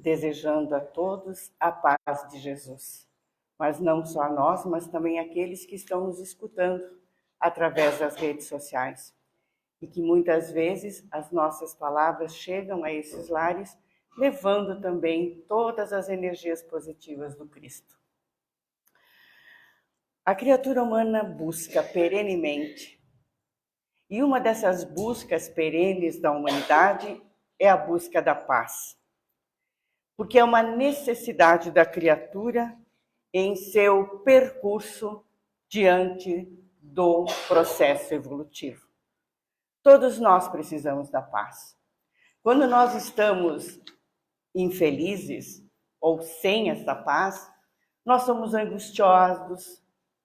desejando a todos a paz de Jesus. Mas não só a nós, mas também aqueles que estão nos escutando através das redes sociais. E que muitas vezes as nossas palavras chegam a esses lares, levando também todas as energias positivas do Cristo. A criatura humana busca perenemente, e uma dessas buscas perenes da humanidade é a busca da paz. Porque é uma necessidade da criatura em seu percurso diante do processo evolutivo. Todos nós precisamos da paz. Quando nós estamos infelizes ou sem essa paz, nós somos angustiosos,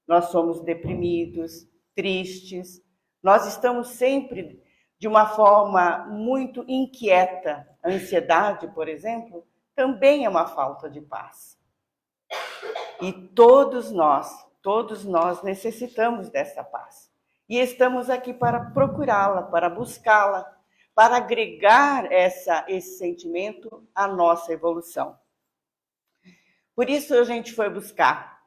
nós somos deprimidos, tristes, nós estamos sempre de uma forma muito inquieta. A ansiedade, por exemplo, também é uma falta de paz. E todos nós necessitamos dessa paz. E estamos aqui para procurá-la, para buscá-la, para agregar esse sentimento à nossa evolução. Por isso a gente foi buscar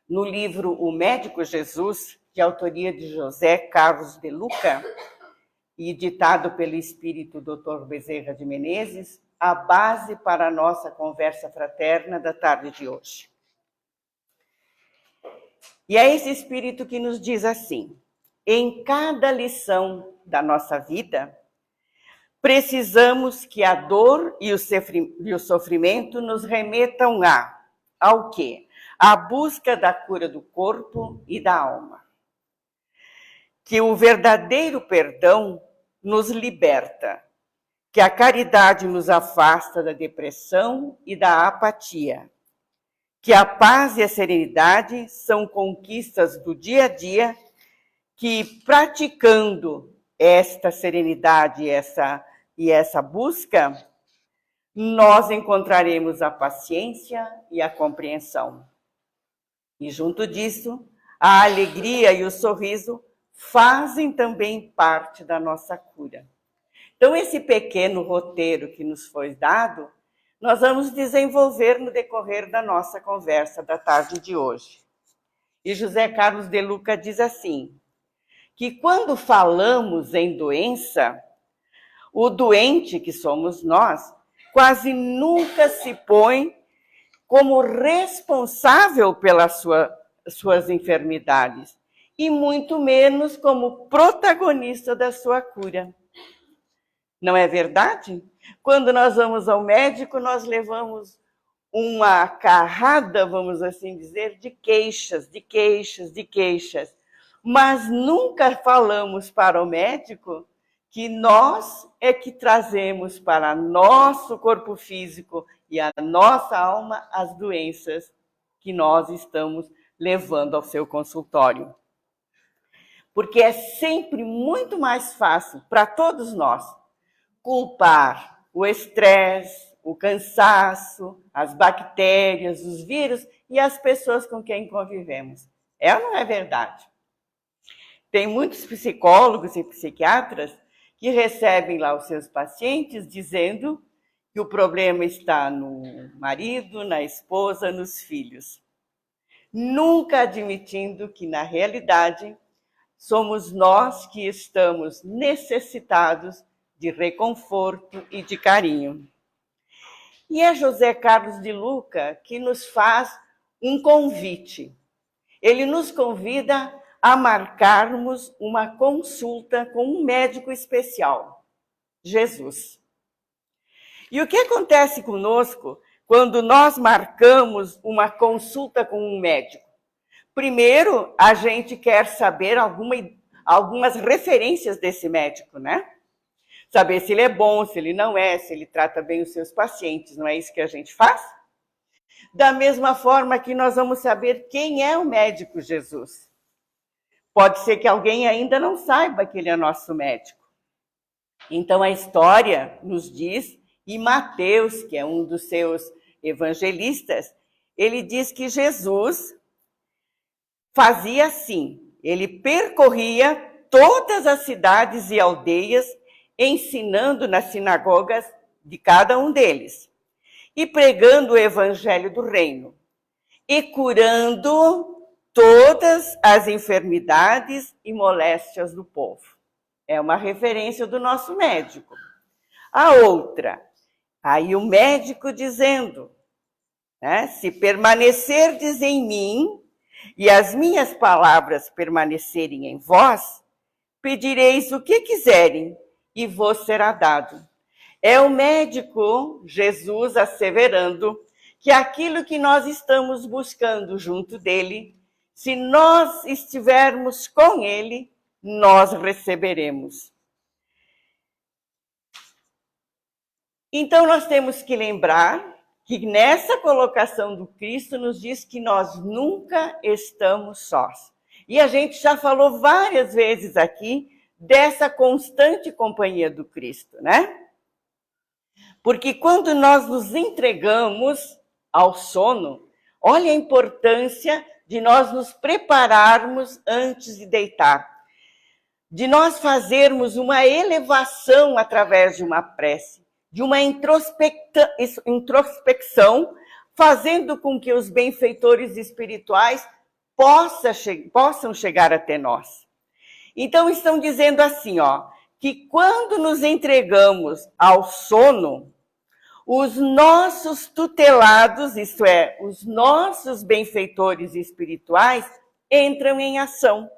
no livro O Médico Jesus, de autoria de José Carlos de Luca, e ditado pelo espírito Dr. Bezerra de Menezes, a base para a nossa conversa fraterna da tarde de hoje. E é esse espírito que nos diz assim: em cada lição da nossa vida, precisamos que a dor e o sofrimento nos remetam ao quê? A busca da cura do corpo e da alma. Que o verdadeiro perdão nos liberta, que a caridade nos afasta da depressão e da apatia, que a paz e a serenidade são conquistas do dia a dia, que praticando esta serenidade e essa busca, nós encontraremos a paciência e a compreensão. E junto disso, a alegria e o sorriso fazem também parte da nossa cura. Então, esse pequeno roteiro que nos foi dado, nós vamos desenvolver no decorrer da nossa conversa da tarde de hoje. E José Carlos de Luca diz assim, que quando falamos em doença, o doente que somos nós quase nunca se põe como responsável pelas suas enfermidades e muito menos como protagonista da sua cura. Não é verdade? Quando nós vamos ao médico, nós levamos uma carrada, vamos assim dizer, de queixas, mas nunca falamos para o médico que nós é que trazemos para nosso corpo físico e a nossa alma as doenças que nós estamos levando ao seu consultório. Porque é sempre muito mais fácil para todos nós culpar o estresse, o cansaço, as bactérias, os vírus e as pessoas com quem convivemos. É ou não é verdade? Tem muitos psicólogos e psiquiatras que recebem lá os seus pacientes dizendo que o problema está no marido, na esposa, nos filhos. Nunca admitindo que, na realidade, somos nós que estamos necessitados de reconforto e de carinho. E é José Carlos de Luca que nos faz um convite. Ele nos convida a marcarmos uma consulta com um médico especial, Jesus. E o que acontece conosco quando nós marcamos uma consulta com um médico? Primeiro, a gente quer saber algumas referências desse médico, né? Saber se ele é bom, se ele não é, se ele trata bem os seus pacientes, não é isso que a gente faz? Da mesma forma que nós vamos saber quem é o médico Jesus. Pode ser que alguém ainda não saiba que ele é nosso médico. Então a história nos diz, e Mateus, que é um dos seus evangelistas, ele diz que Jesus fazia assim, ele percorria todas as cidades e aldeias, ensinando nas sinagogas de cada um deles. e pregando o evangelho do reino, e curando todas as enfermidades e moléstias do povo. É uma referência do nosso médico. A outra, aí o médico dizendo, né, se permanecerdes em mim e as minhas palavras permanecerem em vós, pedireis o que quiserem e vos será dado. É o médico Jesus asseverando que aquilo que nós estamos buscando junto dele, se nós estivermos com ele, nós receberemos. Então nós temos que lembrar que nessa colocação do Cristo nos diz que nós nunca estamos sós. E a gente já falou várias vezes aqui dessa constante companhia do Cristo, né? Porque quando nós nos entregamos ao sono, olha a importância de nós nos prepararmos antes de deitar, de nós fazermos uma elevação através de uma prece, de uma introspecção, fazendo com que os benfeitores espirituais possam chegar até nós. Então, estão dizendo assim, ó, que quando nos entregamos ao sono, os nossos tutelados, isto é, os nossos benfeitores espirituais, entram em ação.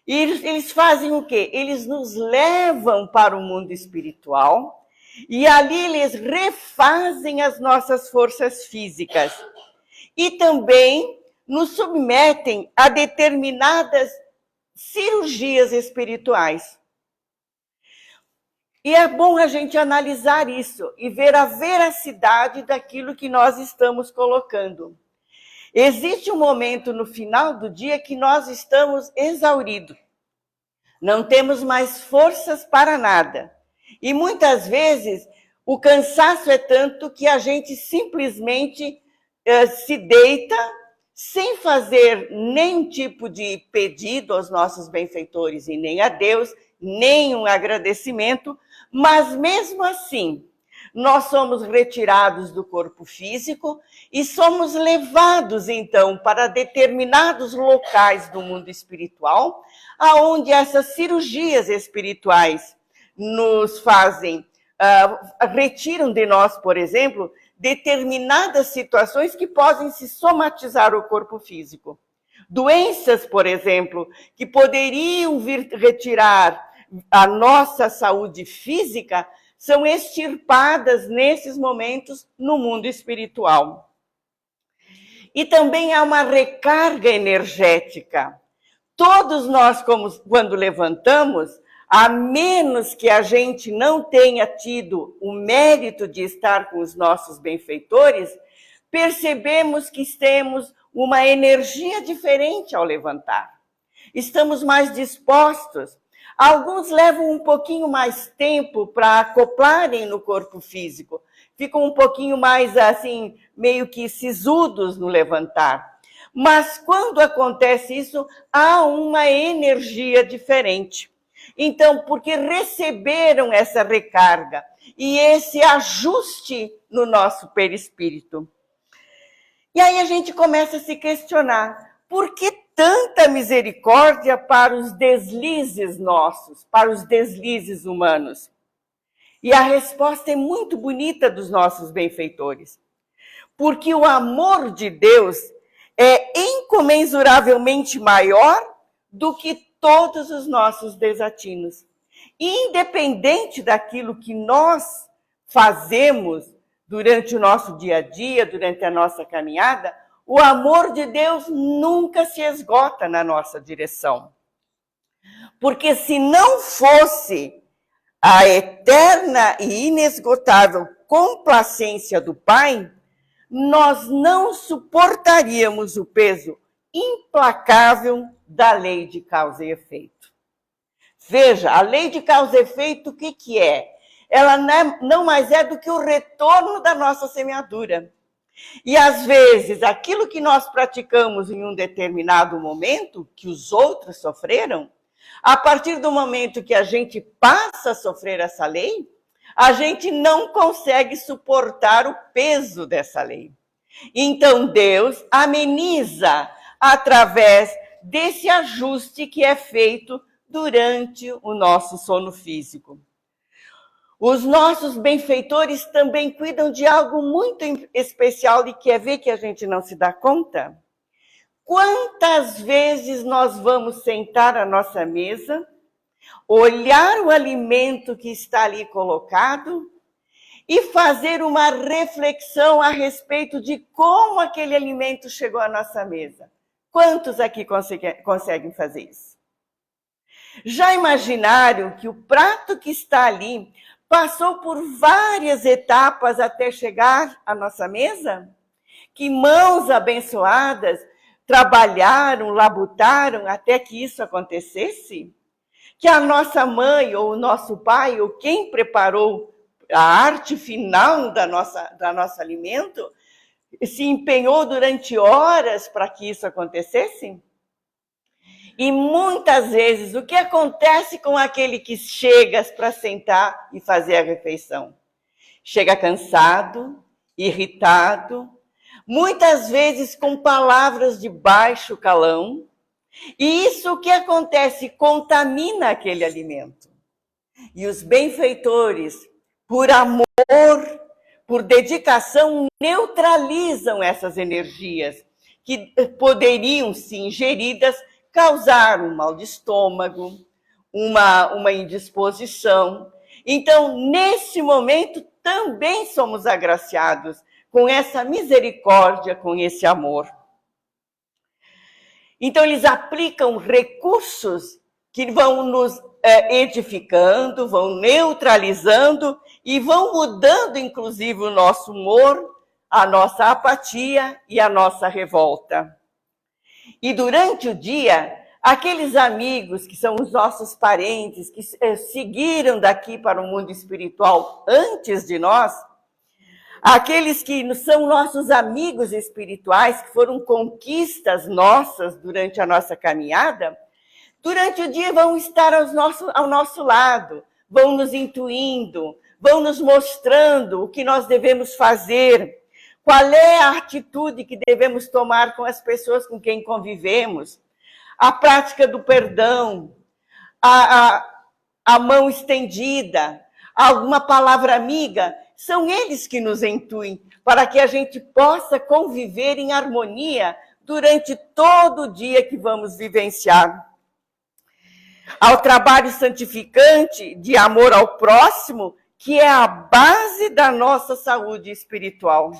E eles fazem o quê? Eles nos levam para o mundo espiritual e ali eles refazem as nossas forças físicas e também nos submetem a determinadas cirurgias espirituais. E é bom a gente analisar isso e ver a veracidade daquilo que nós estamos colocando. Existe um momento no final do dia que nós estamos exauridos. Não temos mais forças para nada. E muitas vezes o cansaço é tanto que a gente simplesmente se deita sem fazer nenhum tipo de pedido aos nossos benfeitores e nem a Deus, nem um agradecimento, mas mesmo assim, nós somos retirados do corpo físico e somos levados, então, para determinados locais do mundo espiritual, aonde essas cirurgias espirituais nos fazem, retiram de nós, por exemplo, determinadas situações que podem se somatizar o corpo físico. Doenças, por exemplo, que poderiam vir retirar a nossa saúde física, são extirpadas nesses momentos no mundo espiritual. E também há uma recarga energética. Todos nós, quando levantamos, a menos que a gente não tenha tido o mérito de estar com os nossos benfeitores, percebemos que temos uma energia diferente ao levantar. Estamos mais dispostos. Alguns levam um pouquinho mais tempo para acoplarem no corpo físico. Ficam um pouquinho mais, assim, meio que sisudos no levantar. Mas quando acontece isso, há uma energia diferente. Então, porque receberam essa recarga e esse ajuste no nosso perispírito. E aí a gente começa a se questionar, por que tanta misericórdia para os deslizes nossos, para os deslizes humanos? E a resposta é muito bonita dos nossos benfeitores. Porque o amor de Deus é incomensuravelmente maior do que todos os nossos desatinos. Independente daquilo que nós fazemos durante o nosso dia a dia, durante a nossa caminhada, o amor de Deus nunca se esgota na nossa direção. Porque se não fosse a eterna e inesgotável complacência do Pai, nós não suportaríamos o peso implacável da lei de causa e efeito. Veja, a lei de causa e efeito, o que é? Ela não mais é do que o retorno da nossa semeadura. E às vezes, aquilo que nós praticamos em um determinado momento, que os outros sofreram, a partir do momento que a gente passa a sofrer essa lei, a gente não consegue suportar o peso dessa lei. Então Deus ameniza através desse ajuste que é feito durante o nosso sono físico. Os nossos benfeitores também cuidam de algo muito especial e quer ver que a gente não se dá conta? Quantas vezes nós vamos sentar à nossa mesa, olhar o alimento que está ali colocado e fazer uma reflexão a respeito de como aquele alimento chegou à nossa mesa? Quantos aqui conseguem fazer isso? Já imaginaram que o prato que está ali passou por várias etapas até chegar à nossa mesa? Que mãos abençoadas trabalharam, labutaram até que isso acontecesse? Que a nossa mãe ou o nosso pai ou quem preparou a arte final do nosso alimento se empenhou durante horas para que isso acontecesse? E muitas vezes, o que acontece com aquele que chega para sentar e fazer a refeição? Chega cansado, irritado, muitas vezes com palavras de baixo calão, e isso o que acontece? Contamina aquele alimento. E os benfeitores, por amor, por dedicação, neutralizam essas energias que poderiam, se ingeridas, causar um mal de estômago, uma indisposição. Então, nesse momento, também somos agraciados com essa misericórdia, com esse amor. Então, eles aplicam recursos que vão nos edificando, vão neutralizando e vão mudando, inclusive, o nosso humor, a nossa apatia e a nossa revolta. E durante o dia, aqueles amigos que são os nossos parentes, que seguiram daqui para o mundo espiritual antes de nós, aqueles que são nossos amigos espirituais, que foram conquistas nossas durante a nossa caminhada, durante o dia vão estar ao nosso lado, vão nos intuindo, vão nos mostrando o que nós devemos fazer, qual é a atitude que devemos tomar com as pessoas com quem convivemos, a prática do perdão, a mão estendida, alguma palavra amiga. São eles que nos intuem para que a gente possa conviver em harmonia durante todo o dia que vamos vivenciar. Ao trabalho santificante de amor ao próximo, que é a base da nossa saúde espiritual.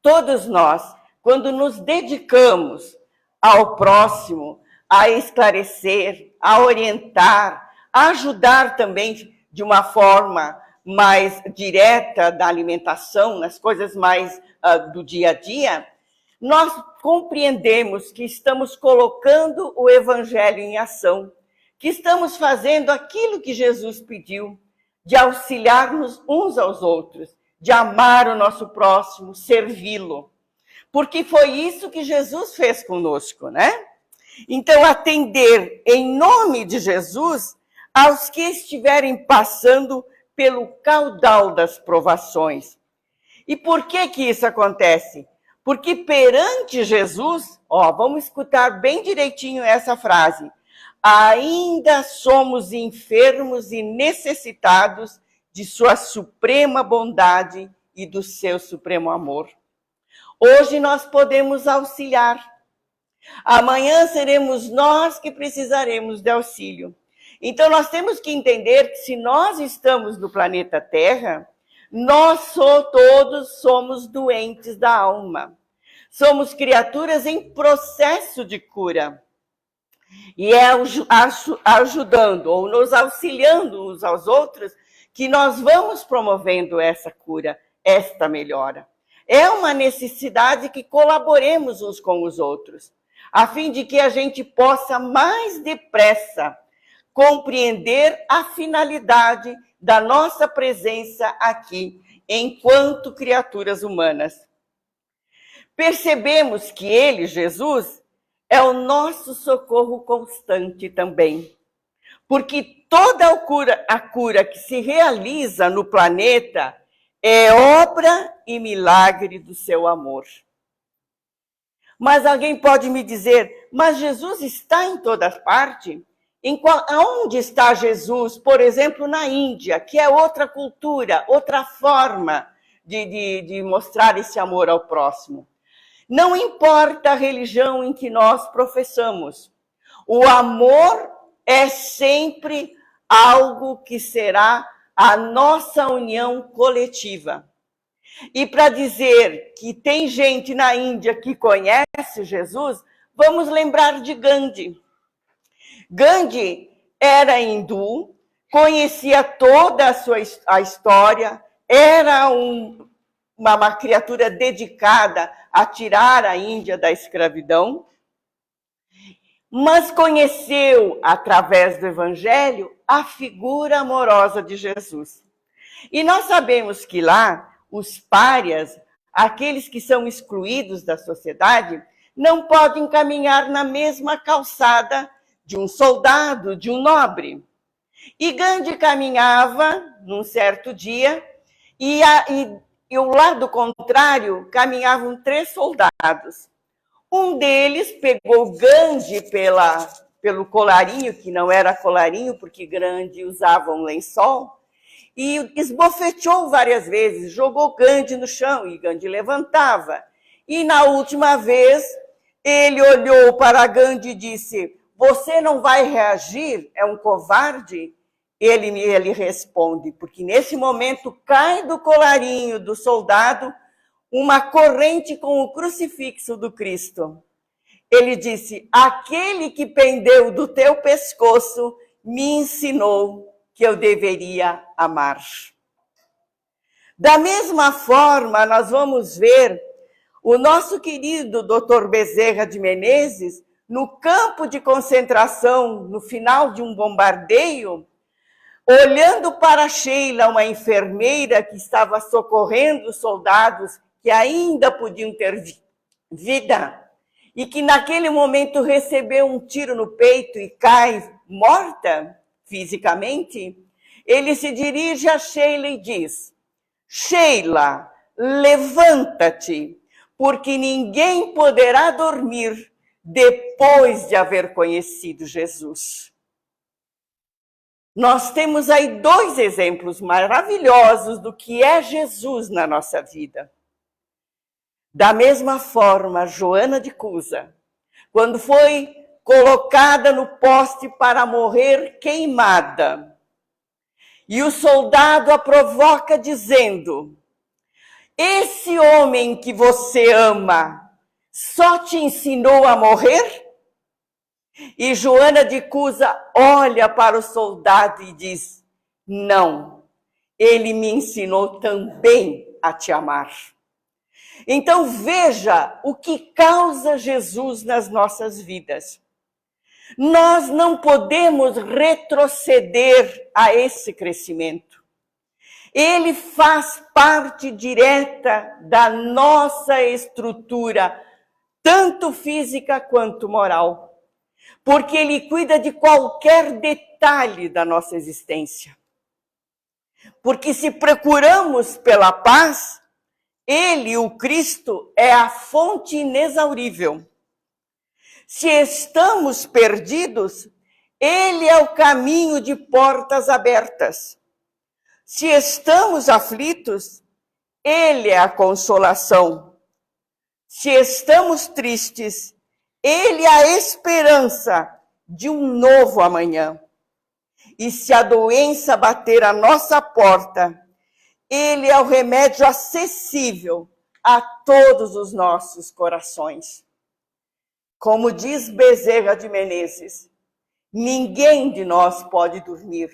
Todos nós, quando nos dedicamos ao próximo, a esclarecer, a orientar, a ajudar também de uma forma mais direta da alimentação, nas coisas mais do dia a dia, nós compreendemos que estamos colocando o Evangelho em ação, que estamos fazendo aquilo que Jesus pediu, de auxiliar-nos uns aos outros, de amar o nosso próximo, servi-lo. Porque foi isso que Jesus fez conosco, né? Então, atender em nome de Jesus aos que estiverem passando pelo caudal das provações. E por que isso acontece? Porque perante Jesus, vamos escutar bem direitinho essa frase, ainda somos enfermos e necessitados de sua suprema bondade e do seu supremo amor. Hoje nós podemos auxiliar. Amanhã seremos nós que precisaremos de auxílio. Então nós temos que entender que se nós estamos no planeta Terra, nós todos somos doentes da alma. Somos criaturas em processo de cura. E é ajudando ou nos auxiliando uns aos outros que nós vamos promovendo essa cura, esta melhora. É uma necessidade que colaboremos uns com os outros, a fim de que a gente possa mais depressa compreender a finalidade da nossa presença aqui, enquanto criaturas humanas. Percebemos que ele, Jesus, é o nosso socorro constante também. porque toda a cura que se realiza no planeta é obra e milagre do seu amor. Mas alguém pode me dizer, mas Jesus está em todas partes? Aonde está Jesus? Por exemplo, na Índia, que é outra cultura, outra forma de mostrar esse amor ao próximo. Não importa a religião em que nós professamos, o amor é sempre algo que será a nossa união coletiva. E para dizer que tem gente na Índia que conhece Jesus, vamos lembrar de Gandhi. Gandhi era hindu, conhecia toda a história, era uma criatura dedicada a tirar a Índia da escravidão, mas conheceu, através do Evangelho, a figura amorosa de Jesus. E nós sabemos que lá, os párias, aqueles que são excluídos da sociedade, não podem caminhar na mesma calçada de um soldado, de um nobre. E Gandhi caminhava, num certo dia, e ao lado contrário caminhavam 3 soldados. Um deles pegou Gandhi pelo colarinho, que não era colarinho, porque Gandhi usava um lençol, e esbofeteou várias vezes, jogou Gandhi no chão, e Gandhi levantava. E na última vez, ele olhou para Gandhi e disse, você não vai reagir? É um covarde? Ele responde, porque nesse momento cai do colarinho do soldado uma corrente com o crucifixo do Cristo. Ele disse, aquele que pendeu do teu pescoço me ensinou que eu deveria amar. Da mesma forma, nós vamos ver o nosso querido Dr. Bezerra de Menezes, no campo de concentração, no final de um bombardeio, olhando para Sheila, uma enfermeira que estava socorrendo os soldados que ainda podiam ter vida, e que naquele momento recebeu um tiro no peito e cai morta fisicamente, ele se dirige a Sheila e diz, Sheila, levanta-te, porque ninguém poderá dormir depois de haver conhecido Jesus. Nós temos aí 2 exemplos maravilhosos do que é Jesus na nossa vida. Da mesma forma, Joana de Cusa, quando foi colocada no poste para morrer queimada, e o soldado a provoca dizendo, esse homem que você ama só te ensinou a morrer? E Joana de Cusa olha para o soldado e diz, não, ele me ensinou também a te amar. Então veja o que causa Jesus nas nossas vidas. Nós não podemos retroceder a esse crescimento. Ele faz parte direta da nossa estrutura, tanto física quanto moral, porque ele cuida de qualquer detalhe da nossa existência. Porque se procuramos pela paz, ele, o Cristo, é a fonte inexaurível. Se estamos perdidos, ele é o caminho de portas abertas. Se estamos aflitos, ele é a consolação. Se estamos tristes, ele é a esperança de um novo amanhã. E se a doença bater à nossa porta, ele é o remédio acessível a todos os nossos corações. Como diz Bezerra de Menezes, ninguém de nós pode dormir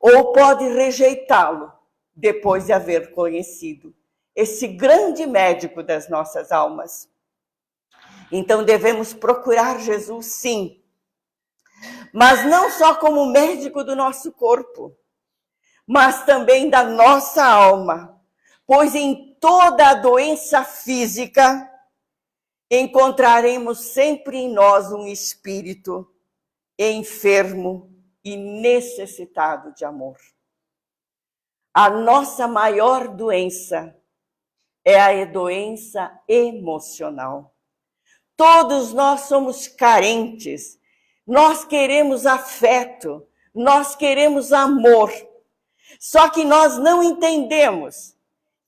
ou pode rejeitá-lo depois de haver conhecido esse grande médico das nossas almas. Então devemos procurar Jesus, sim, mas não só como médico do nosso corpo, mas também da nossa alma, pois em toda a doença física encontraremos sempre em nós um espírito enfermo e necessitado de amor. A nossa maior doença é a doença emocional. Todos nós somos carentes, nós queremos afeto, nós queremos amor. Só que nós não entendemos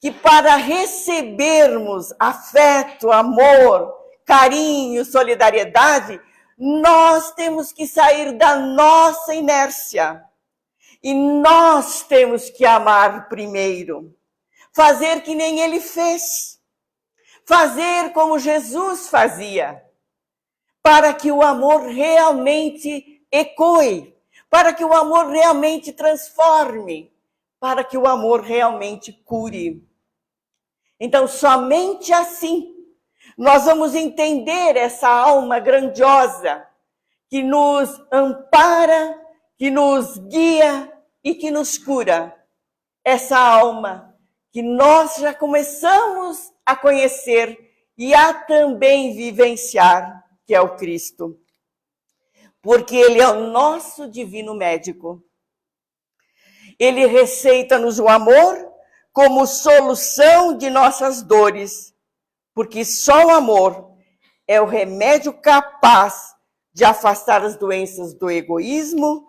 que para recebermos afeto, amor, carinho, solidariedade, nós temos que sair da nossa inércia. E nós temos que amar primeiro. Fazer que nem ele fez. Fazer como Jesus fazia. Para que o amor realmente ecoe. Para que o amor realmente transforme. Para que o amor realmente cure. Então, somente assim, nós vamos entender essa alma grandiosa que nos ampara, que nos guia e que nos cura. Essa alma que nós já começamos a conhecer e a também vivenciar, que é o Cristo. Porque ele é o nosso divino médico. Ele receita-nos o amor como solução de nossas dores, porque só o amor é o remédio capaz de afastar as doenças do egoísmo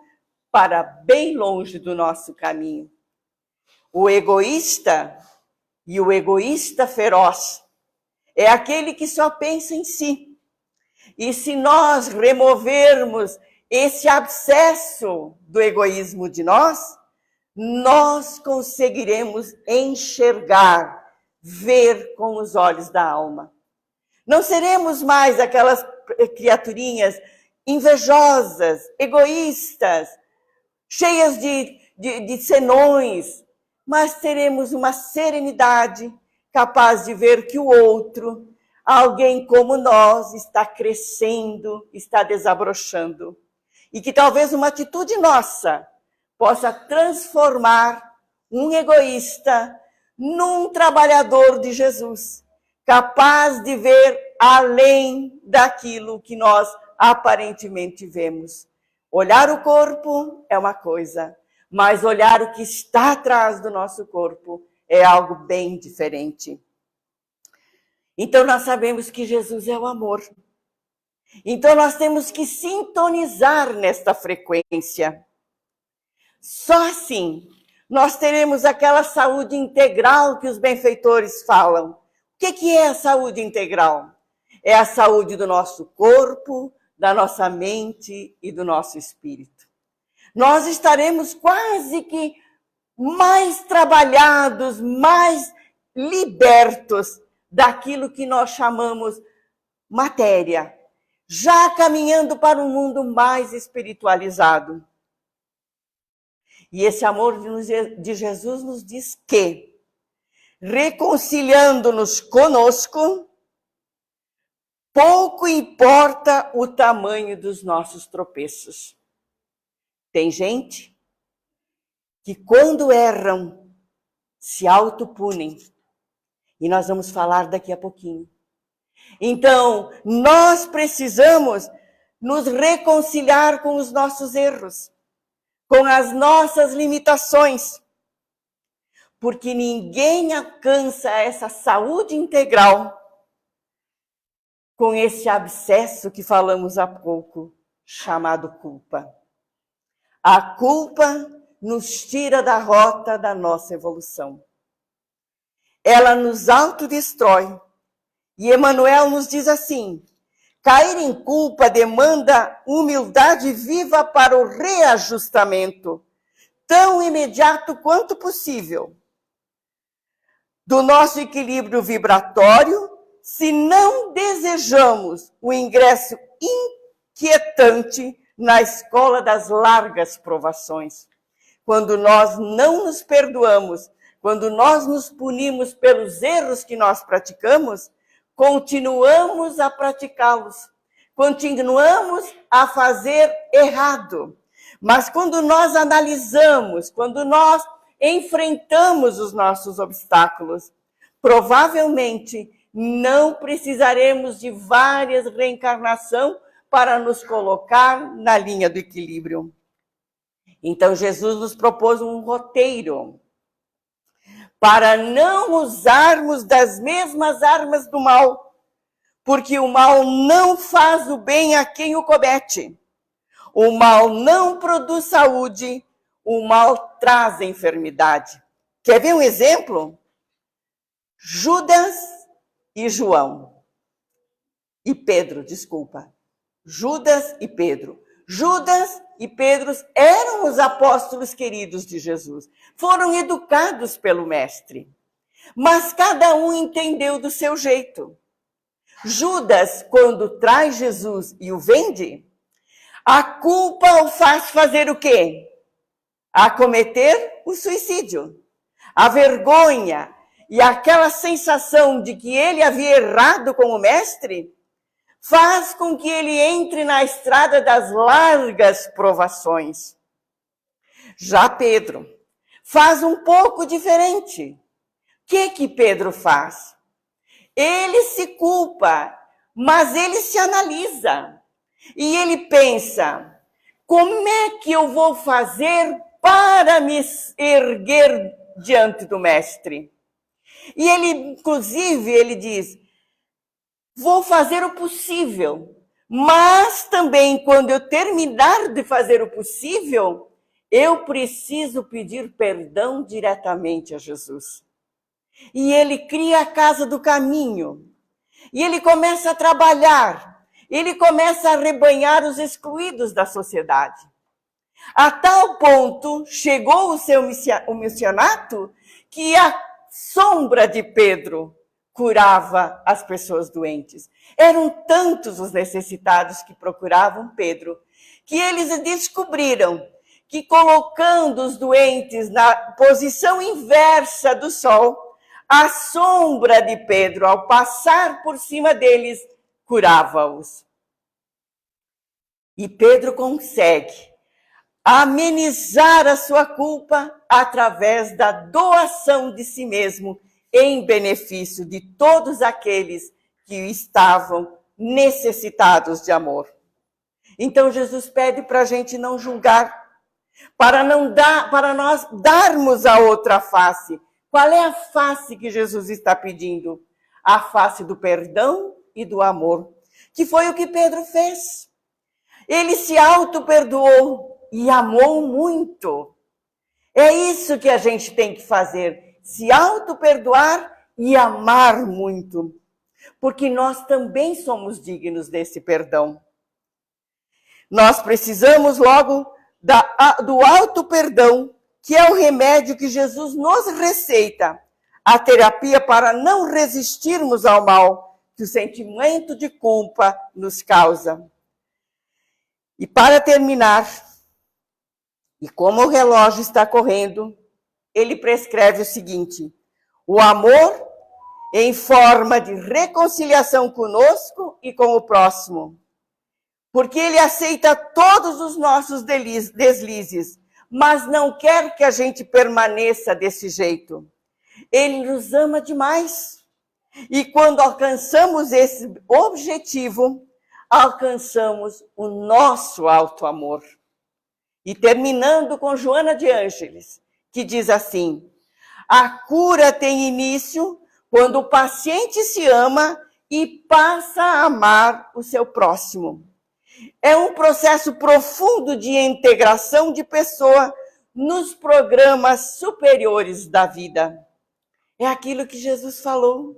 para bem longe do nosso caminho. O egoísta e o egoísta feroz é aquele que só pensa em si. E se nós removermos esse abscesso do egoísmo de nós conseguiremos enxergar, ver com os olhos da alma. Não seremos mais aquelas criaturinhas invejosas, egoístas, cheias de senões, mas teremos uma serenidade capaz de ver que o outro, alguém como nós, está crescendo, está desabrochando. E que talvez uma atitude nossa possa transformar um egoísta num trabalhador de Jesus, capaz de ver além daquilo que nós aparentemente vemos. Olhar o corpo é uma coisa, mas olhar o que está atrás do nosso corpo é algo bem diferente. Então nós sabemos que Jesus é o amor. Então nós temos que sintonizar nesta frequência. Só assim nós teremos aquela saúde integral que os benfeitores falam. O que é a saúde integral? É a saúde do nosso corpo, da nossa mente e do nosso espírito. Nós estaremos quase que mais trabalhados, mais libertos daquilo que nós chamamos matéria, já caminhando para um mundo mais espiritualizado. E esse amor de Jesus nos diz que, reconciliando-nos conosco, pouco importa o tamanho dos nossos tropeços. Tem gente que quando erram, se autopunem. E nós vamos falar daqui a pouquinho. Então, nós precisamos nos reconciliar com os nossos erros, com as nossas limitações, porque ninguém alcança essa saúde integral com esse abscesso que falamos há pouco, chamado culpa. A culpa nos tira da rota da nossa evolução. Ela nos autodestrói. E Emmanuel nos diz assim: cair em culpa demanda humildade viva para o reajustamento, tão imediato quanto possível, do nosso equilíbrio vibratório, se não desejamos o ingresso inquietante na escola das largas provações. Quando nós não nos perdoamos, quando nós nos punimos pelos erros que nós praticamos, continuamos a praticá-los, continuamos a fazer errado. Mas quando nós analisamos, quando nós enfrentamos os nossos obstáculos, provavelmente não precisaremos de várias reencarnações para nos colocar na linha do equilíbrio. Então Jesus nos propôs um roteiro para não usarmos das mesmas armas do mal, porque o mal não faz o bem a quem o comete. O mal não produz saúde, o mal traz enfermidade. Quer ver um exemplo? Judas e João. E Pedro, desculpa. Judas e Pedro. Judas e Pedro eram os apóstolos queridos de Jesus. Foram educados pelo Mestre. Mas cada um entendeu do seu jeito. Judas, quando traz Jesus e o vende, a culpa o faz fazer o quê? A cometer o suicídio. A vergonha e aquela sensação de que ele havia errado com o Mestre faz com que ele entre na estrada das largas provações. Já Pedro faz um pouco diferente. O que Pedro faz? Ele se culpa, mas ele se analisa. E ele pensa, como é que eu vou fazer para me erguer diante do Mestre? E ele, inclusive, ele diz, vou fazer o possível, mas também quando eu terminar de fazer o possível, eu preciso pedir perdão diretamente a Jesus. E ele cria a casa do caminho, e ele começa a trabalhar, ele começa a arrebanhar os excluídos da sociedade. A tal ponto chegou o missionato que a sombra de Pedro curava as pessoas doentes. Eram tantos os necessitados que procuravam Pedro, que eles descobriram que colocando os doentes na posição inversa do sol, a sombra de Pedro, ao passar por cima deles, curava-os. E Pedro consegue amenizar a sua culpa através da doação de si mesmo em benefício de todos aqueles que estavam necessitados de amor. Então Jesus pede para a gente não julgar, para nós darmos a outra face. Qual é a face que Jesus está pedindo? A face do perdão e do amor, que foi o que Pedro fez. Ele se auto-perdoou e amou muito. É isso que a gente tem que fazer, se auto-perdoar e amar muito, porque nós também somos dignos desse perdão. Nós precisamos logo do auto-perdão, que é o remédio que Jesus nos receita, a terapia para não resistirmos ao mal que o sentimento de culpa nos causa. E para terminar, e como o relógio está correndo, ele prescreve o seguinte: o amor em forma de reconciliação conosco e com o próximo. Porque ele aceita todos os nossos deslizes, mas não quer que a gente permaneça desse jeito. Ele nos ama demais. E quando alcançamos esse objetivo, alcançamos o nosso alto amor. E terminando com Joana de Ângeles, que diz assim: a cura tem início quando o paciente se ama e passa a amar o seu próximo. É um processo profundo de integração de pessoa nos programas superiores da vida. É aquilo que Jesus falou.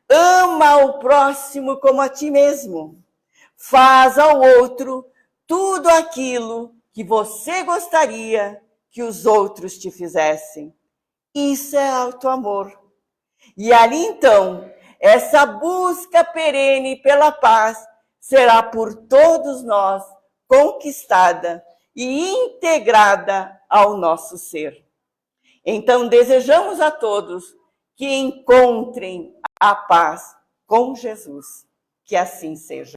Ama o próximo como a ti mesmo. Faz ao outro tudo aquilo que você gostaria que os outros te fizessem. Isso é auto-amor. E ali então, essa busca perene pela paz será por todos nós conquistada e integrada ao nosso ser. Então, desejamos a todos que encontrem a paz com Jesus. Que assim seja.